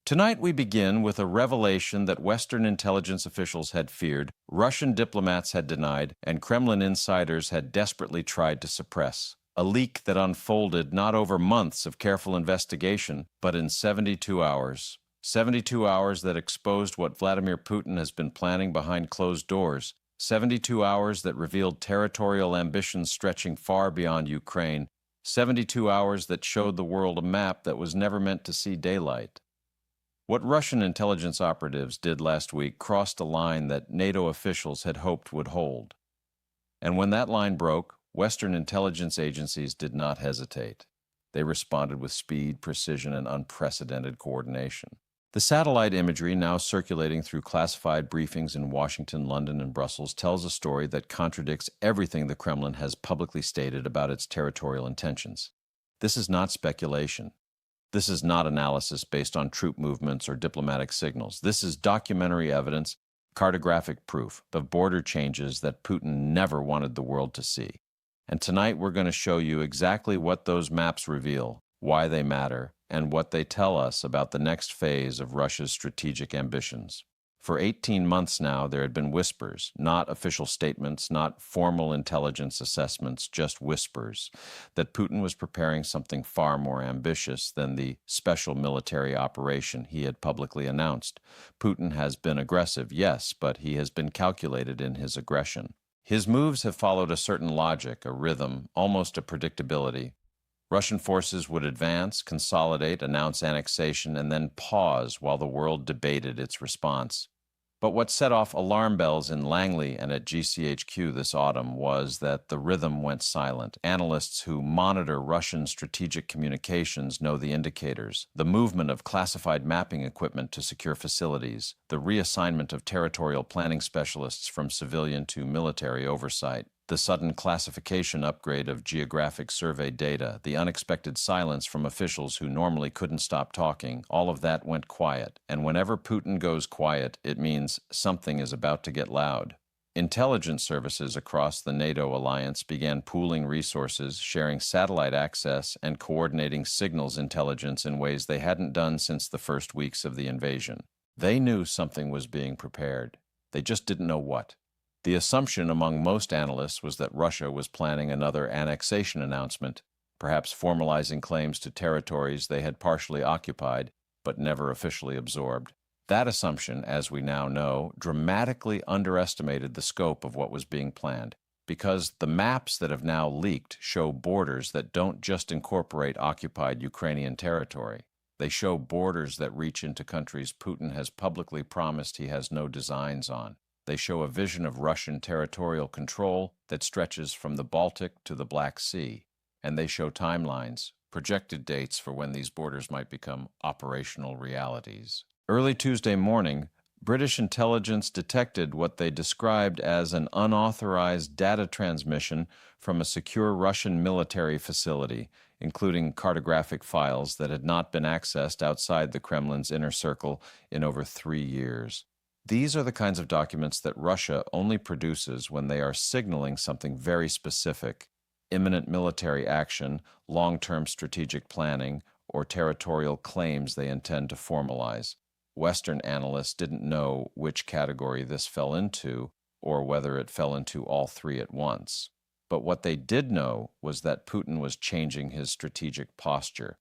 Tonight we begin with a revelation that Western intelligence officials had feared, Russian diplomats had denied, and Kremlin insiders had desperately tried to suppress. A leak that unfolded not over months of careful investigation, but in 72 hours. 72 hours that exposed what Vladimir Putin has been planning behind closed doors. 72 hours that revealed territorial ambitions stretching far beyond Ukraine. 72 hours that showed the world a map that was never meant to see daylight. What Russian intelligence operatives did last week crossed a line that NATO officials had hoped would hold. And when that line broke, Western intelligence agencies did not hesitate. They responded with speed, precision, and unprecedented coordination. The satellite imagery now circulating through classified briefings in Washington, London, and Brussels tells a story that contradicts everything the Kremlin has publicly stated about its territorial intentions. This is not speculation. This is not analysis based on troop movements or diplomatic signals. This is documentary evidence, cartographic proof of border changes that Putin never wanted the world to see. And tonight we're going to show you exactly what those maps reveal, why they matter, and what they tell us about the next phase of Russia's strategic ambitions. For 18 months now, there had been whispers, not official statements, not formal intelligence assessments, just whispers, that Putin was preparing something far more ambitious than the special military operation he had publicly announced. Putin has been aggressive, yes, but he has been calculated in his aggression. His moves have followed a certain logic, a rhythm, almost a predictability. Russian forces would advance, consolidate, announce annexation, and then pause while the world debated its response. But what set off alarm bells in Langley and at GCHQ this autumn was that the rhythm went silent. Analysts who monitor Russian strategic communications know the indicators: the movement of classified mapping equipment to secure facilities, the reassignment of territorial planning specialists from civilian to military oversight, the sudden classification upgrade of geographic survey data, the unexpected silence from officials who normally couldn't stop talking. All of that went quiet, and whenever Putin goes quiet, it means something is about to get loud. Intelligence services across the NATO alliance began pooling resources, sharing satellite access, and coordinating signals intelligence in ways they hadn't done since the first weeks of the invasion. They knew something was being prepared. They just didn't know what. The assumption among most analysts was that Russia was planning another annexation announcement, perhaps formalizing claims to territories they had partially occupied but never officially absorbed. That assumption, as we now know, dramatically underestimated the scope of what was being planned, because the maps that have now leaked show borders that don't just incorporate occupied Ukrainian territory. They show borders that reach into countries Putin has publicly promised he has no designs on. They show a vision of Russian territorial control that stretches from the Baltic to the Black Sea. And they show timelines, projected dates for when these borders might become operational realities. Early Tuesday morning, British intelligence detected what they described as an unauthorized data transmission from a secure Russian military facility, including cartographic files that had not been accessed outside the Kremlin's inner circle in over 3 years. These are the kinds of documents that Russia only produces when they are signaling something very specific: imminent military action, long-term strategic planning, or territorial claims they intend to formalize. Western analysts didn't know which category this fell into, or whether it fell into all three at once. But what they did know was that Putin was changing his strategic posture.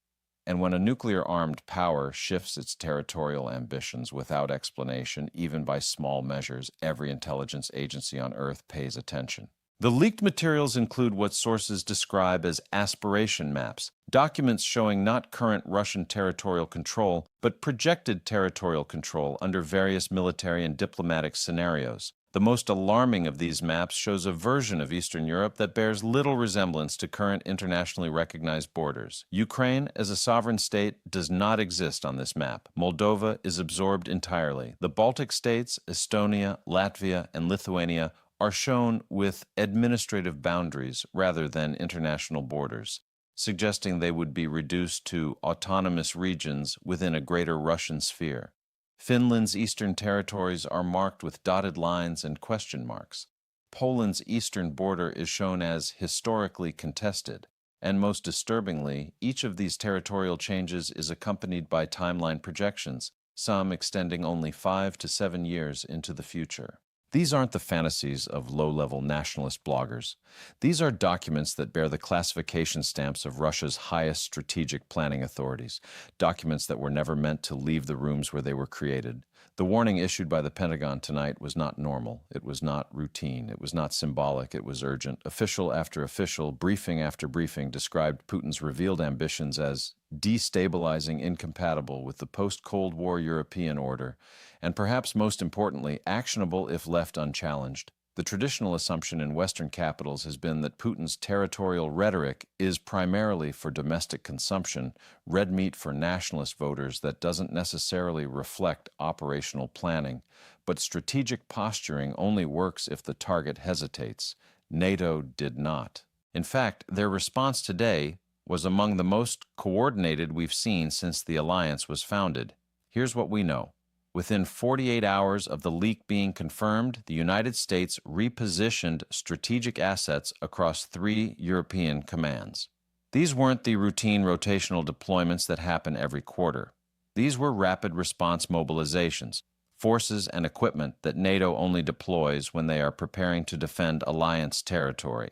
And when a nuclear-armed power shifts its territorial ambitions without explanation, even by small measures, every intelligence agency on Earth pays attention. The leaked materials include what sources describe as aspiration maps, documents showing not current Russian territorial control, but projected territorial control under various military and diplomatic scenarios. The most alarming of these maps shows a version of Eastern Europe that bears little resemblance to current internationally recognized borders. Ukraine, as a sovereign state, does not exist on this map. Moldova is absorbed entirely. The Baltic states, Estonia, Latvia, and Lithuania are shown with administrative boundaries rather than international borders, suggesting they would be reduced to autonomous regions within a greater Russian sphere. Finland's eastern territories are marked with dotted lines and question marks. Poland's eastern border is shown as historically contested, And most disturbingly, each of these territorial changes is accompanied by timeline projections, some extending only 5 to 7 years into the future. These aren't the fantasies of low-level nationalist bloggers. These are documents that bear the classification stamps of Russia's highest strategic planning authorities, documents that were never meant to leave the rooms where they were created. The warning issued by the Pentagon tonight was not normal. It was not routine. It was not symbolic. It was urgent. Official after official, briefing after briefing described Putin's revealed ambitions as destabilizing, incompatible with the post-Cold War European order, and perhaps most importantly, actionable if left unchallenged. The traditional assumption in Western capitals has been that Putin's territorial rhetoric is primarily for domestic consumption, red meat for nationalist voters that doesn't necessarily reflect operational planning. But strategic posturing only works if the target hesitates. NATO did not. In fact, their response today was among the most coordinated we've seen since the alliance was founded. Here's what we know. Within 48 hours of the leak being confirmed, the United States repositioned strategic assets across 3 European commands. These weren't the routine rotational deployments that happen every quarter. These were rapid response mobilizations, forces and equipment that NATO only deploys when they are preparing to defend alliance territory.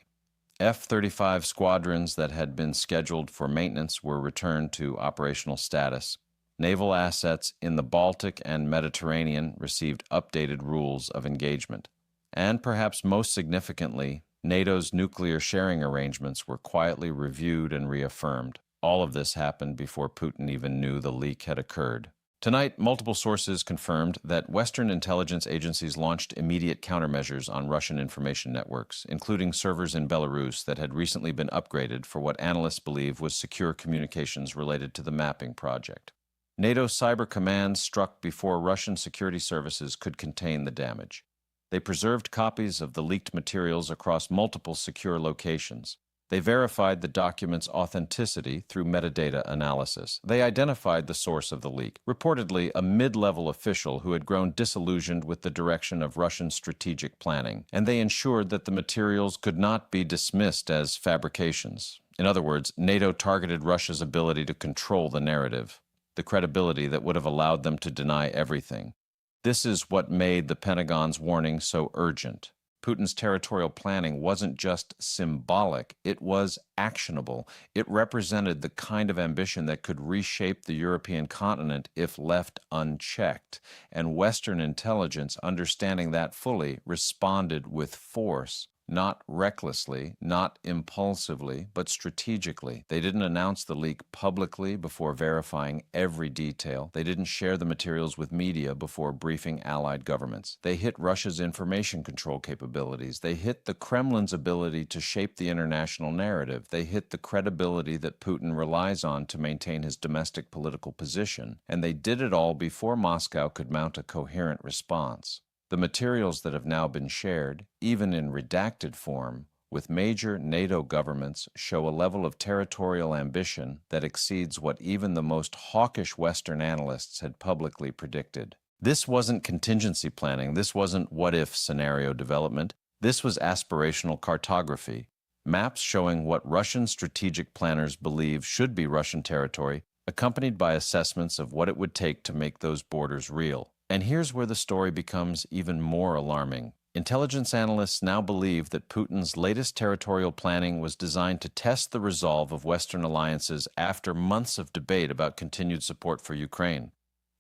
F-35 squadrons that had been scheduled for maintenance were returned to operational status. Naval assets in the Baltic and Mediterranean received updated rules of engagement. And perhaps most significantly, NATO's nuclear sharing arrangements were quietly reviewed and reaffirmed. All of this happened before Putin even knew the leak had occurred. Tonight, multiple sources confirmed that Western intelligence agencies launched immediate countermeasures on Russian information networks, including servers in Belarus that had recently been upgraded for what analysts believe was secure communications related to the mapping project. NATO cyber commands struck before Russian security services could contain the damage. They preserved copies of the leaked materials across multiple secure locations. They verified the document's authenticity through metadata analysis. They identified the source of the leak, reportedly a mid-level official who had grown disillusioned with the direction of Russian strategic planning, and they ensured that the materials could not be dismissed as fabrications. In other words, NATO targeted Russia's ability to control the narrative, the credibility that would have allowed them to deny everything. This is what made the Pentagon's warning so urgent. Putin's territorial planning wasn't just symbolic, it was actionable. It represented the kind of ambition that could reshape the European continent if left unchecked. And Western intelligence, understanding that fully, responded with force. Not recklessly, not impulsively, but strategically. They didn't announce the leak publicly before verifying every detail. They didn't share the materials with media before briefing allied governments. They hit Russia's information control capabilities. They hit the Kremlin's ability to shape the international narrative. They hit the credibility that Putin relies on to maintain his domestic political position. And they did it all before Moscow could mount a coherent response. The materials that have now been shared, even in redacted form, with major NATO governments show a level of territorial ambition that exceeds what even the most hawkish Western analysts had publicly predicted. This wasn't contingency planning. This wasn't what-if scenario development. This was aspirational cartography, maps showing what Russian strategic planners believe should be Russian territory, accompanied by assessments of what it would take to make those borders real. And here's where the story becomes even more alarming. Intelligence analysts now believe that Putin's latest territorial planning was designed to test the resolve of Western alliances after months of debate about continued support for Ukraine.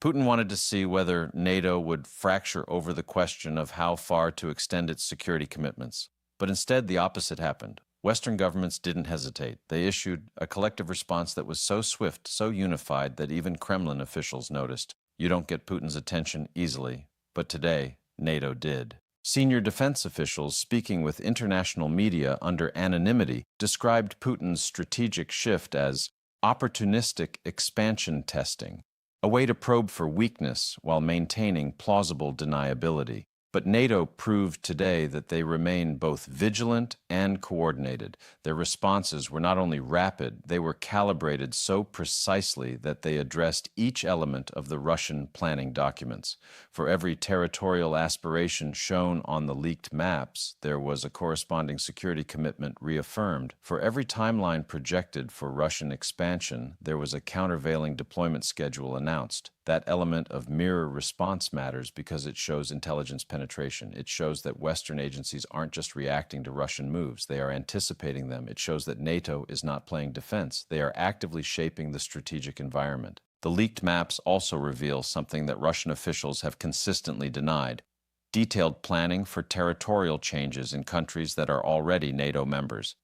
Putin wanted to see whether NATO would fracture over the question of how far to extend its security commitments. But instead, the opposite happened. Western governments didn't hesitate. They issued a collective response that was so swift, so unified, that even Kremlin officials noticed. You don't get Putin's attention easily, but today, NATO did. Senior defense officials speaking with international media under anonymity described Putin's strategic shift as opportunistic expansion testing, a way to probe for weakness while maintaining plausible deniability. But NATO proved today that they remain both vigilant and coordinated. Their responses were not only rapid, they were calibrated so precisely that they addressed each element of the Russian planning documents. For every territorial aspiration shown on the leaked maps, there was a corresponding security commitment reaffirmed. For every timeline projected for Russian expansion, there was a countervailing deployment schedule announced. That element of mirror response matters because it shows intelligence penetration. It shows that Western agencies aren't just reacting to Russian moves, they are anticipating them. It shows that NATO is not playing defense. They are actively shaping the strategic environment. The leaked maps also reveal something that Russian officials have consistently denied: detailed planning for territorial changes in countries that are already NATO members.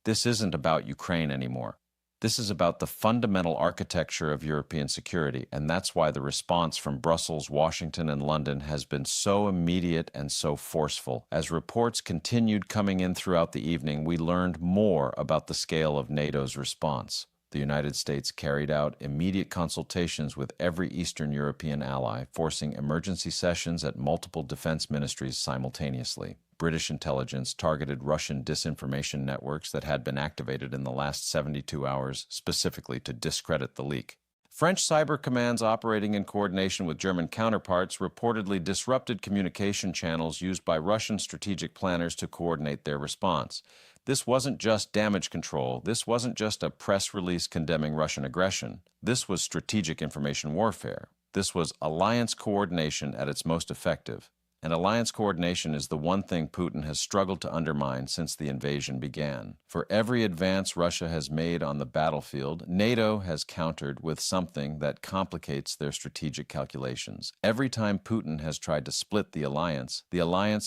This isn't about Ukraine anymore. This is about the fundamental architecture of European security, and that's why the response from Brussels, Washington, and London has been so immediate and so forceful. As reports continued coming in throughout the evening, we learned more about the scale of NATO's response. The United States carried out immediate consultations with every Eastern European ally, forcing emergency sessions at multiple defense ministries simultaneously. British intelligence targeted Russian disinformation networks that had been activated in the last 72 hours, specifically to discredit the leak. French cyber commands operating in coordination with German counterparts reportedly disrupted communication channels used by Russian strategic planners to coordinate their response. This wasn't just damage control. This wasn't just a press release condemning Russian aggression. This was strategic information warfare. This was alliance coordination at its most effective. And alliance coordination is the one thing Putin has struggled to undermine since the invasion began. For every advance Russia has made on the battlefield, NATO has countered with something that complicates their strategic calculations. Every time Putin has tried to split the alliance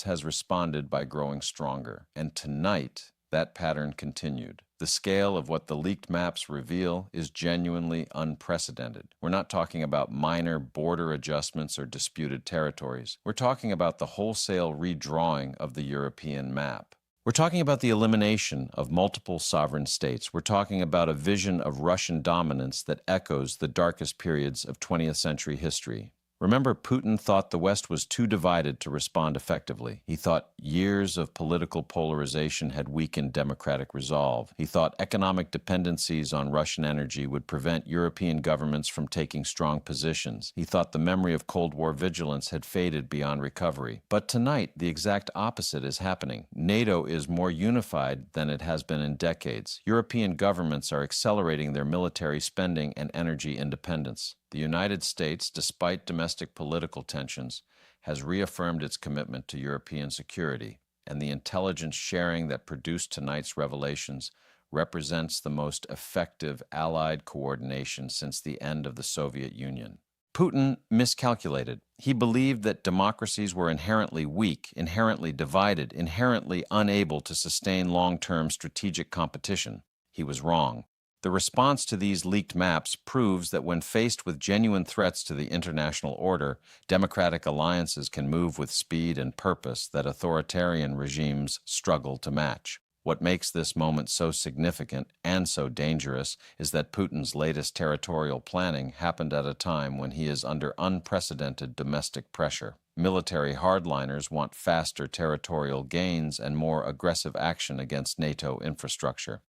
has responded by growing stronger. And tonight, that pattern continued. The scale of what the leaked maps reveal is genuinely unprecedented. We're not talking about minor border adjustments or disputed territories. We're talking about the wholesale redrawing of the European map. We're talking about the elimination of multiple sovereign states. We're talking about a vision of Russian dominance that echoes the darkest periods of 20th century history. Remember, Putin thought the West was too divided to respond effectively. He thought years of political polarization had weakened democratic resolve. He thought economic dependencies on Russian energy would prevent European governments from taking strong positions. He thought the memory of Cold War vigilance had faded beyond recovery. But tonight, the exact opposite is happening. NATO is more unified than it has been in decades. European governments are accelerating their military spending and energy independence. The United States, despite domestic political tensions, has reaffirmed its commitment to European security, and the intelligence sharing that produced tonight's revelations represents the most effective Allied coordination since the end of the Soviet Union. Putin miscalculated. He believed that democracies were inherently weak, inherently divided, inherently unable to sustain long-term strategic competition. He was wrong. The response to these leaked maps proves that when faced with genuine threats to the international order, democratic alliances can move with speed and purpose that authoritarian regimes struggle to match. What makes this moment so significant and so dangerous is that Putin's latest territorial planning happened at a time when he is under unprecedented domestic pressure. Military hardliners want faster territorial gains and more aggressive action against NATO infrastructure.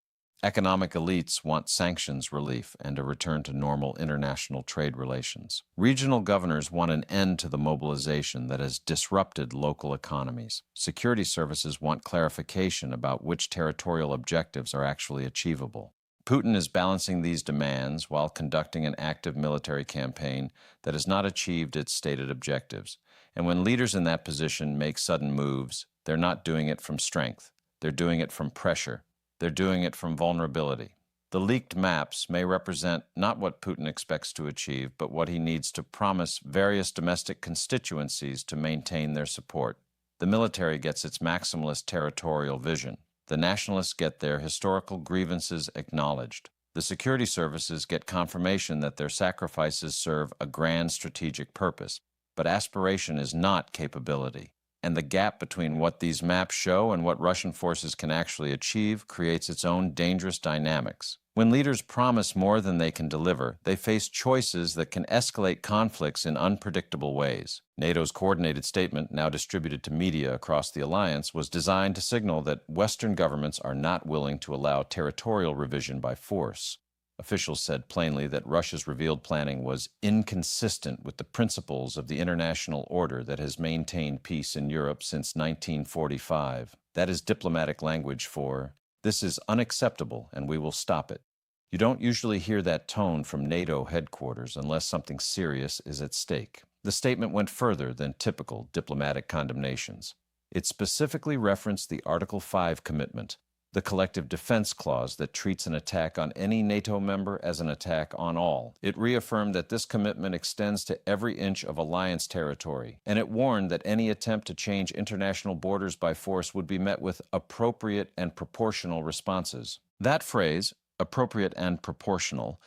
Economic elites want sanctions relief and a return to normal international trade relations. Regional governors want an end to the mobilization that has disrupted local economies. Security services want clarification about which territorial objectives are actually achievable. Putin is balancing these demands while conducting an active military campaign that has not achieved its stated objectives. And when leaders in that position make sudden moves, they're not doing it from strength. They're doing it from pressure. They're doing it from vulnerability. The leaked maps may represent not what Putin expects to achieve, but what he needs to promise various domestic constituencies to maintain their support. The military gets its maximalist territorial vision. The nationalists get their historical grievances acknowledged. The security services get confirmation that their sacrifices serve a grand strategic purpose. But aspiration is not capability. And the gap between what these maps show and what Russian forces can actually achieve creates its own dangerous dynamics. When leaders promise more than they can deliver, they face choices that can escalate conflicts in unpredictable ways. NATO's coordinated statement, now distributed to media across the alliance, was designed to signal that Western governments are not willing to allow territorial revision by force. Officials said plainly that Russia's revealed planning was inconsistent with the principles of the international order that has maintained peace in Europe since 1945. That is diplomatic language for, "This is unacceptable and we will stop it." You don't usually hear that tone from NATO headquarters unless something serious is at stake. The statement went further than typical diplomatic condemnations. It specifically referenced the Article 5 commitment, the collective defense clause that treats an attack on any NATO member as an attack on all. It reaffirmed that this commitment extends to every inch of alliance territory, and it warned that any attempt to change international borders by force would be met with appropriate and proportional responses. That phrase, appropriate and proportional,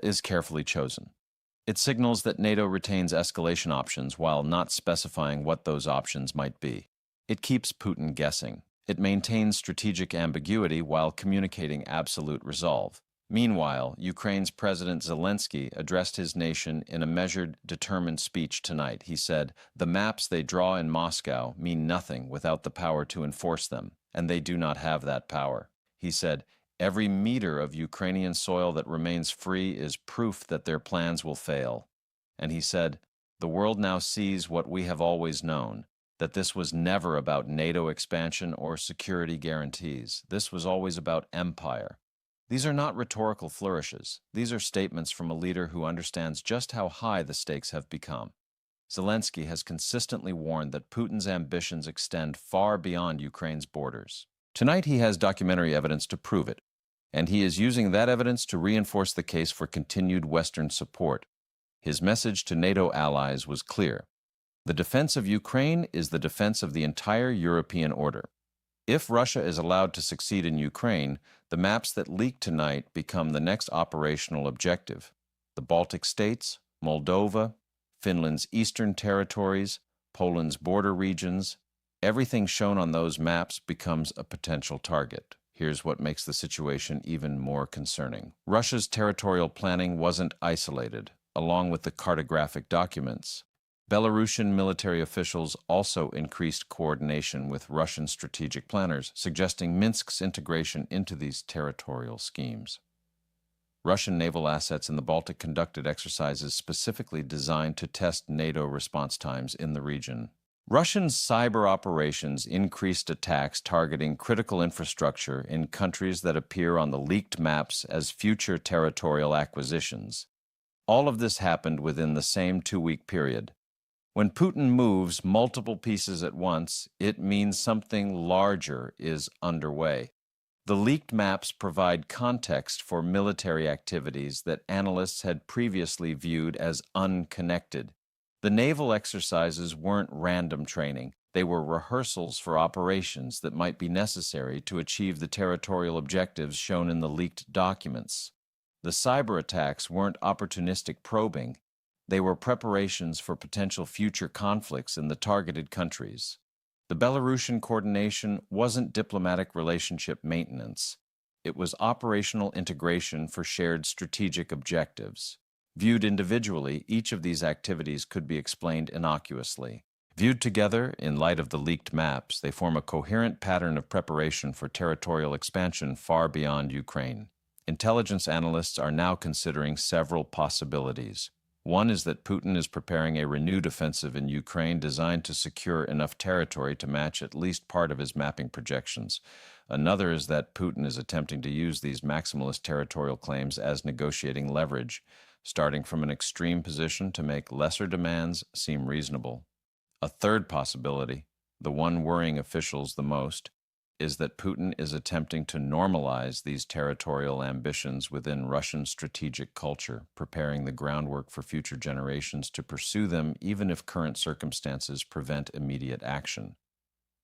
is carefully chosen. It signals that NATO retains escalation options while not specifying what those options might be. It keeps Putin guessing. It maintains strategic ambiguity while communicating absolute resolve. Meanwhile, Ukraine's President Zelensky addressed his nation in a measured, determined speech tonight. He said, "The maps they draw in Moscow mean nothing without the power to enforce them, and they do not have that power." He said, "Every meter of Ukrainian soil that remains free is proof that their plans will fail." And he said, "The world now sees what we have always known, that this was never about NATO expansion or security guarantees. This was always about empire." These are not rhetorical flourishes. These are statements from a leader who understands just how high the stakes have become. Zelensky has consistently warned that Putin's ambitions extend far beyond Ukraine's borders. Tonight he has documentary evidence to prove it, and he is using that evidence to reinforce the case for continued Western support. His message to NATO allies was clear. The defense of Ukraine is the defense of the entire European order. If Russia is allowed to succeed in Ukraine, the maps that leaked tonight become the next operational objective. The Baltic states, Moldova, Finland's eastern territories, Poland's border regions, everything shown on those maps becomes a potential target. Here's what makes the situation even more concerning. Russia's territorial planning wasn't isolated, along with the cartographic documents. Belarusian military officials also increased coordination with Russian strategic planners, suggesting Minsk's integration into these territorial schemes. Russian naval assets in the Baltic conducted exercises specifically designed to test NATO response times in the region. Russian cyber operations increased attacks targeting critical infrastructure in countries that appear on the leaked maps as future territorial acquisitions. All of this happened within the same 2-week period. When Putin moves multiple pieces at once, it means something larger is underway. The leaked maps provide context for military activities that analysts had previously viewed as unconnected. The naval exercises weren't random training. They were rehearsals for operations that might be necessary to achieve the territorial objectives shown in the leaked documents. The cyber attacks weren't opportunistic probing. They were preparations for potential future conflicts in the targeted countries. The Belarusian coordination wasn't diplomatic relationship maintenance. It was operational integration for shared strategic objectives. Viewed individually, each of these activities could be explained innocuously. Viewed together, in light of the leaked maps, they form a coherent pattern of preparation for territorial expansion far beyond Ukraine. Intelligence analysts are now considering several possibilities. One is that Putin is preparing a renewed offensive in Ukraine designed to secure enough territory to match at least part of his mapping projections. Another is that Putin is attempting to use these maximalist territorial claims as negotiating leverage, starting from an extreme position to make lesser demands seem reasonable. A third possibility, the one worrying officials the most, is that Putin is attempting to normalize these territorial ambitions within Russian strategic culture, preparing the groundwork for future generations to pursue them even if current circumstances prevent immediate action.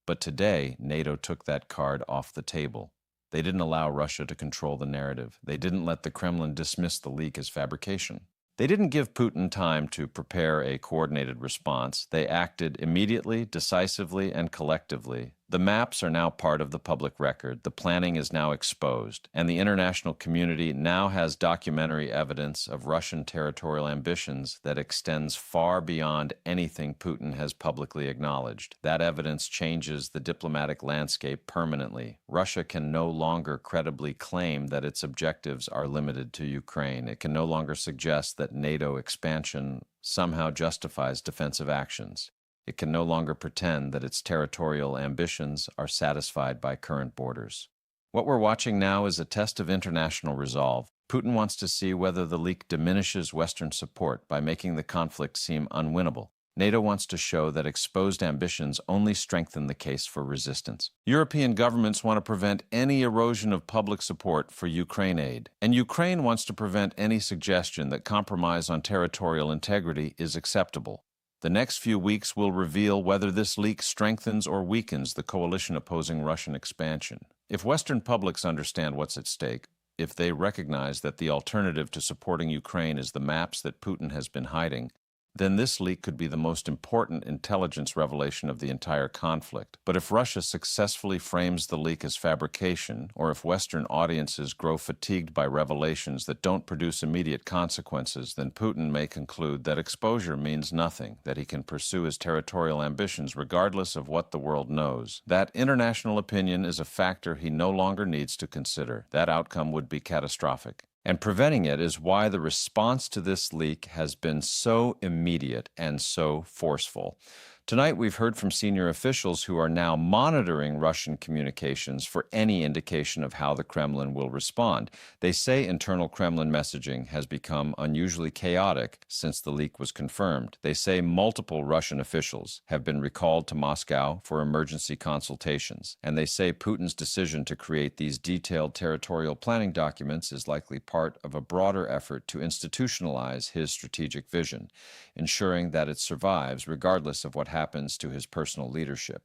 But today, NATO took that card off the table. They didn't allow Russia to control the narrative. They didn't let the Kremlin dismiss the leak as fabrication. They didn't give Putin time to prepare a coordinated response. They acted immediately, decisively, and collectively. The maps are now part of the public record, the planning is now exposed, and the international community now has documentary evidence of Russian territorial ambitions that extends far beyond anything Putin has publicly acknowledged. That evidence changes the diplomatic landscape permanently. Russia can no longer credibly claim that its objectives are limited to Ukraine. It can no longer suggest that NATO expansion somehow justifies defensive actions. It can no longer pretend that its territorial ambitions are satisfied by current borders. What we're watching now is a test of international resolve. Putin wants to see whether the leak diminishes Western support by making the conflict seem unwinnable. NATO wants to show that exposed ambitions only strengthen the case for resistance. European governments want to prevent any erosion of public support for Ukraine aid, and Ukraine wants to prevent any suggestion that compromise on territorial integrity is acceptable. The next few weeks will reveal whether this leak strengthens or weakens the coalition opposing Russian expansion. If Western publics understand what's at stake, if they recognize that the alternative to supporting Ukraine is the maps that Putin has been hiding, then this leak could be the most important intelligence revelation of the entire conflict. But if Russia successfully frames the leak as fabrication, or if Western audiences grow fatigued by revelations that don't produce immediate consequences, then Putin may conclude that exposure means nothing, that he can pursue his territorial ambitions regardless of what the world knows. That international opinion is a factor he no longer needs to consider. That outcome would be catastrophic. And preventing it is why the response to this leak has been so immediate and so forceful. Tonight, we've heard from senior officials who are now monitoring Russian communications for any indication of how the Kremlin will respond. They say internal Kremlin messaging has become unusually chaotic since the leak was confirmed. They say multiple Russian officials have been recalled to Moscow for emergency consultations. And they say Putin's decision to create these detailed territorial planning documents is likely part of a broader effort to institutionalize his strategic vision, ensuring that it survives regardless of what happens to his personal leadership.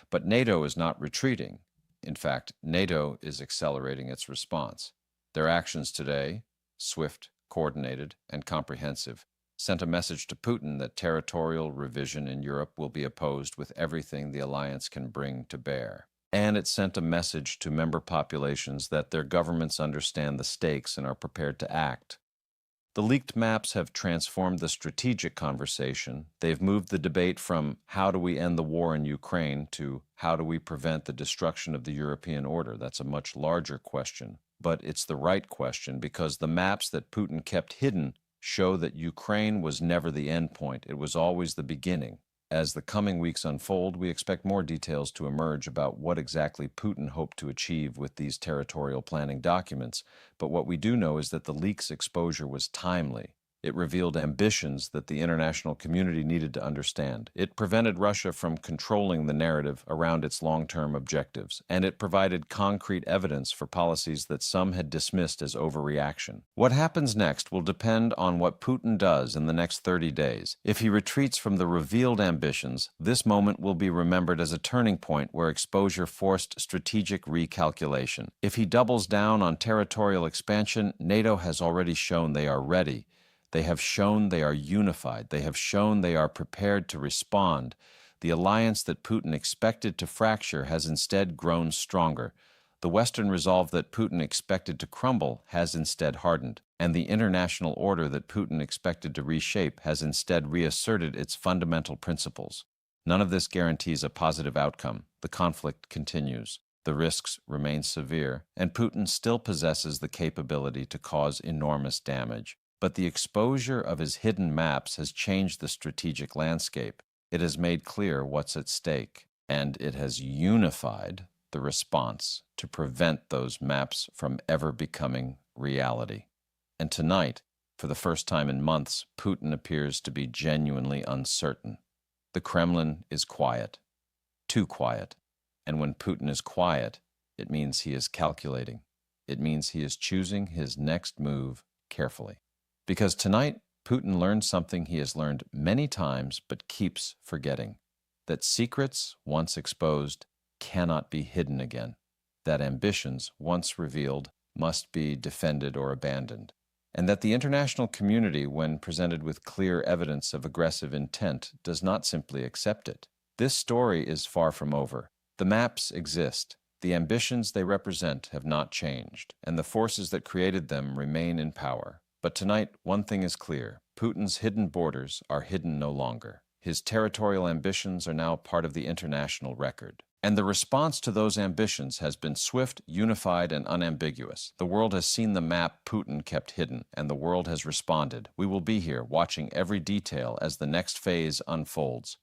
But NATO is not retreating. In fact, NATO is accelerating its response. Their actions today, swift, coordinated, and comprehensive, sent a message to Putin that territorial revision in Europe will be opposed with everything the alliance can bring to bear. And it sent a message to member populations that their governments understand the stakes and are prepared to act. The leaked maps have transformed the strategic conversation. They've moved the debate from how do we end the war in Ukraine to how do we prevent the destruction of the European order. That's a much larger question, but it's the right question because the maps that Putin kept hidden show that Ukraine was never the end point. It was always the beginning. As the coming weeks unfold, we expect more details to emerge about what exactly Putin hoped to achieve with these territorial planning documents, but what we do know is that the leak's exposure was timely. It revealed ambitions that the international community needed to understand. It prevented Russia from controlling the narrative around its long-term objectives, and it provided concrete evidence for policies that some had dismissed as overreaction. What happens next will depend on what Putin does in the next 30 days. If he retreats from the revealed ambitions, this moment will be remembered as a turning point where exposure forced strategic recalculation. If he doubles down on territorial expansion, NATO has already shown they are ready. They have shown they are unified. They have shown they are prepared to respond. The alliance that Putin expected to fracture has instead grown stronger. The Western resolve that Putin expected to crumble has instead hardened. And the international order that Putin expected to reshape has instead reasserted its fundamental principles. None of this guarantees a positive outcome. The conflict continues. The risks remain severe, and Putin still possesses the capability to cause enormous damage. But the exposure of his hidden maps has changed the strategic landscape. It has made clear what's at stake, and it has unified the response to prevent those maps from ever becoming reality. And tonight, for the first time in months, Putin appears to be genuinely uncertain. The Kremlin is quiet, too quiet. And when Putin is quiet, it means he is calculating. It means he is choosing his next move carefully. Because tonight, Putin learned something he has learned many times but keeps forgetting, that secrets, once exposed, cannot be hidden again, that ambitions, once revealed, must be defended or abandoned, and that the international community, when presented with clear evidence of aggressive intent, does not simply accept it. This story is far from over. The maps exist. The ambitions they represent have not changed, and the forces that created them remain in power. But tonight, one thing is clear. Putin's hidden borders are hidden no longer. His territorial ambitions are now part of the international record. And the response to those ambitions has been swift, unified, and unambiguous. The world has seen the map Putin kept hidden, and the world has responded. We will be here, watching every detail as the next phase unfolds.